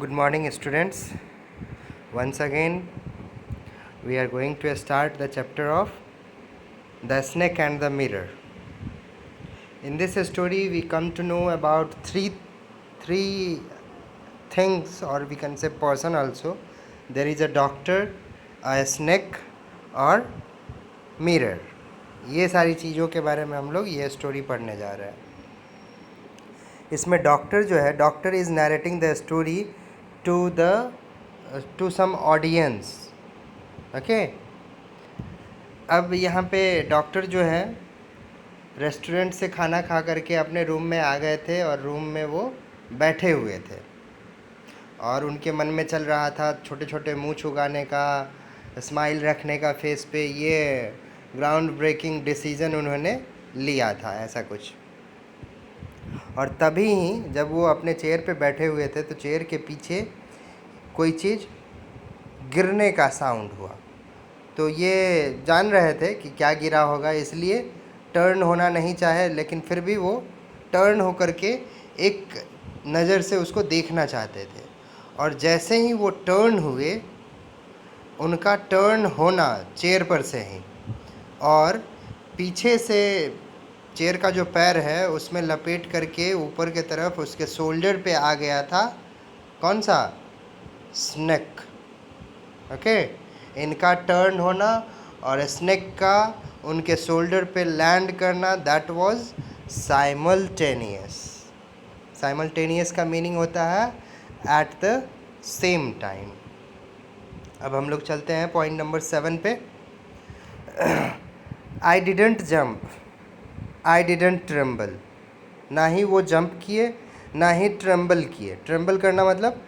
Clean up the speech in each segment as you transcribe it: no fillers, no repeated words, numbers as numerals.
Good morning, students. Once again, we are going to start the chapter of The Snake and the Mirror. In this story, we come to know about three things, or we can say person also. There is a doctor, a snake, और mirror. ये सारी चीज़ों के बारे में हम लोग ये स्टोरी पढ़ने जा रहे हैं. इसमें डॉक्टर जो है, doctor is narrating the story to some audience. Okay. अब यहाँ पे डॉक्टर जो है रेस्टोरेंट से खाना खा करके अपने रूम में आ गए थे और रूम में वो बैठे हुए थे और उनके मन में चल रहा था छोटे छोटे मुँह छुगाने का, स्माइल रखने का फेस पे. ये ग्राउंड ब्रेकिंग डिसीजन उन्होंने लिया था, ऐसा कुछ. और तभी ही जब वो अपने चेयर पे बैठे हुए थे तो चेयर के पीछे कोई चीज़ गिरने का साउंड हुआ. तो ये जान रहे थे कि क्या गिरा होगा, इसलिए टर्न होना नहीं चाहे, लेकिन फिर भी वो टर्न होकर के एक नज़र से उसको देखना चाहते थे. और जैसे ही वो टर्न हुए, उनका टर्न होना चेयर पर से ही, और पीछे से चेयर का जो पैर है उसमें लपेट करके ऊपर के तरफ उसके शोल्डर पे आ गया था. कौन सा? स्नेक. ओके. इनका टर्न होना और स्नेक का उनके शोल्डर पे लैंड करना, दैट वाज साइमल्टेनियस. साइमल्टेनियस का मीनिंग होता है एट द सेम टाइम. अब हम लोग चलते हैं पॉइंट नंबर 7 पे. I didn't jump, I didn't tremble. ना ही वो जंप किए, ना ही ट्रेम्बल किए. ट्रेम्बल करना मतलब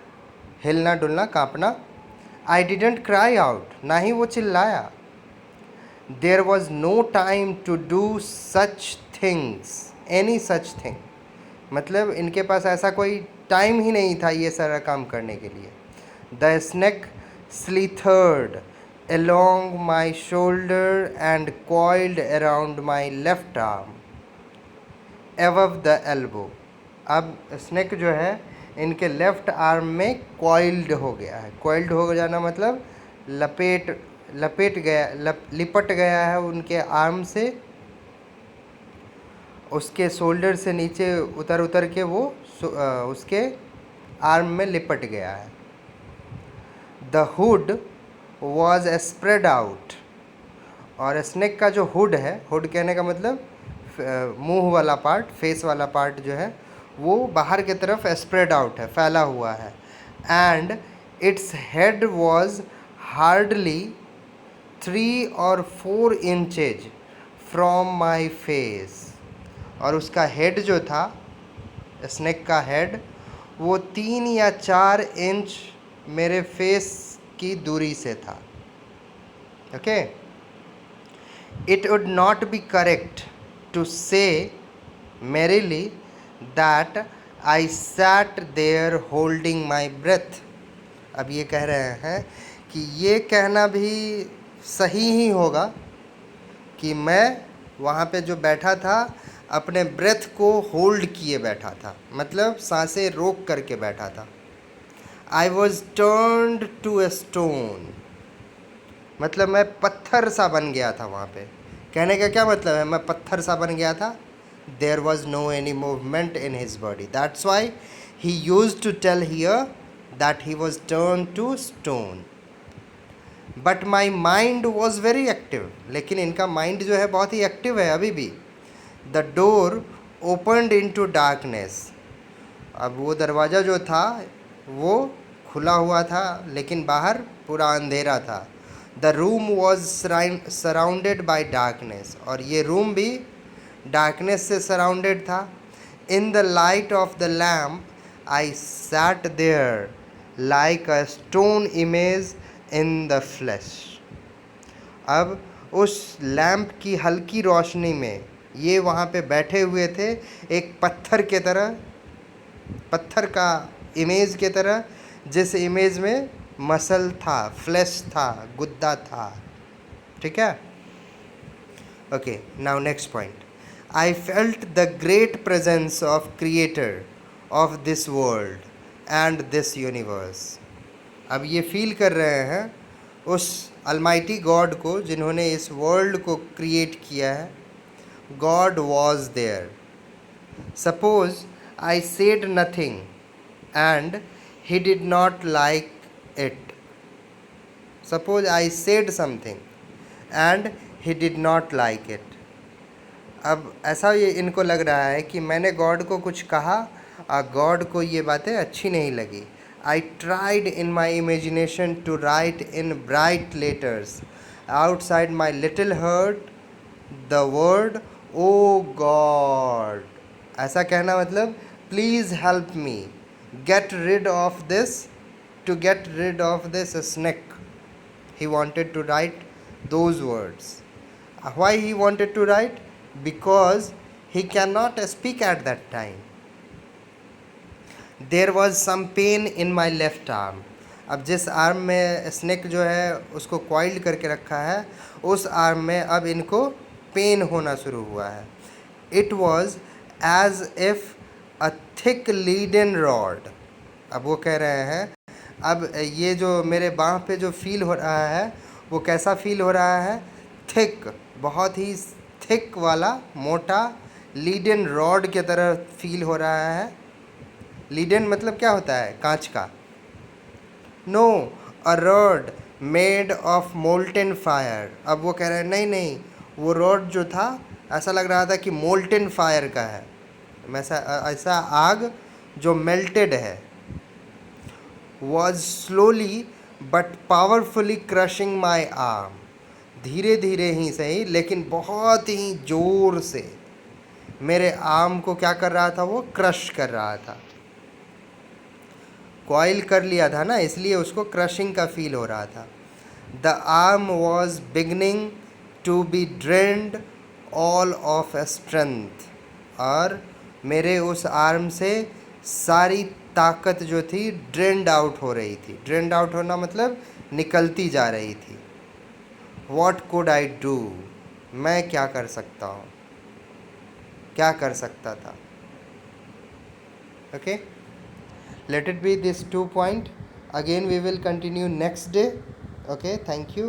हिलना डुलना, कांपना. आई डिडंट क्राई आउट, ना ही वो चिल्लाया. There was no time to do such things, any such thing. मतलब इनके पास ऐसा कोई टाइम ही नहीं था ये सारा काम करने के लिए. The snake slithered along my shoulder and coiled around my left arm above the elbow. अब स्नेक जो है इनके लेफ्ट आर्म में कॉइल्ड हो गया है. कॉइल्ड हो जाना मतलब लिपट गया है उनके आर्म से, उसके शोल्डर से नीचे उतर के वो उसके आर्म में लिपट गया है. The hood was spread out. और स्नेक का जो हुड है, हुड कहने का मतलब मुंह वाला पार्ट, फेस वाला पार्ट जो है वो बाहर की तरफ स्प्रेड आउट है, फैला हुआ है. And its head was hardly 3 or 4 inches from my face. और उसका हेड जो था, स्नेक का हेड, वो 3 या 4 इंच मेरे फेस की दूरी से था. Okay. It would not be correct to say merrily that I sat there holding my breath. अब ये कह रहे हैं कि ये कहना भी सही ही होगा कि मैं वहाँ पे जो बैठा था अपने ब्रेथ को होल्ड किए बैठा था, मतलब सांसें रोक करके बैठा था. I was turned to a stone, मतलब मैं पत्थर सा बन गया था वहाँ पे. कहने का क्या मतलब है? मैं पत्थर सा बन गया था. There was no any movement in his body. That's why he used to tell here that he was turned to stone. But my mind was very active. लेकिन इनका माइंड जो है बहुत ही एक्टिव है अभी भी. The door opened into darkness. अब वो दरवाज़ा जो था वो खुला हुआ था, लेकिन बाहर पूरा अंधेरा था. The room was surrounded by darkness. और ये रूम भी डार्कनेस से सराउंडेड था. In the light of the lamp I sat there like a stone image in the flash. अब उस लैम्प की हल्की रोशनी में ये वहाँ पे बैठे हुए थे एक पत्थर के तरह, पत्थर का इमेज के तरह, जिस इमेज में मसल था, फ्लैश था, गुद्दा था. ठीक है. Okay. Now next point. I felt the great presence of Creator of this world and this universe. अब ये फील कर रहे हैं उस अलमाइटी गॉड को जिन्होंने इस वर्ल्ड को क्रिएट किया है। God was there. Suppose I said nothing and he did not like it. Suppose I said something and he did not like it. अब ऐसा ये इनको लग रहा है कि मैंने गॉड को कुछ कहा और गॉड को ये बातें अच्छी नहीं लगी। I tried in my imagination to write in bright letters outside my little heart the word O God. ऐसा कहना मतलब please help me get rid of this, to get rid of this snake. He wanted to write those words. Why he wanted to write? Because he cannot speak at that time. There was some pain in my left arm. अब जिस arm में snake जो है उसको coiled करके रखा है, उस आर्म में अब इनको पेन होना शुरू हुआ है। It was as if a thick leaden rod. अब वो कह रहे हैं अब ये जो मेरे बाँह पे जो फील हो रहा है वो कैसा फील हो रहा है? थिक, बहुत ही थिक वाला मोटा लीडन रॉड के तरह फील हो रहा है। लीडन मतलब क्या होता है? कांच का। No, a rod made of molten fire. अब वो कह रहे हैं नहीं नहीं, वो रॉड जो था ऐसा लग रहा था कि मोल्टेन फायर का है, ऐसा आग जो मेल्टेड है। was slowly but powerfully crushing my arm. धीरे धीरे ही सही लेकिन बहुत ही ज़ोर से मेरे आर्म को क्या कर रहा था? वो क्रश कर रहा था। कॉइल कर लिया था ना, इसलिए उसको क्रशिंग का फील हो रहा था। The arm was beginning to be drained all of strength. और मेरे उस आर्म से सारी ताकत जो थी ड्रेन्ड आउट हो रही थी। ड्रेन्ड आउट होना मतलब निकलती जा रही थी। What could I do? मैं क्या कर सकता हूँ, क्या कर सकता था? Okay, let it be this 2 point. Again we will continue next day. Okay, thank you.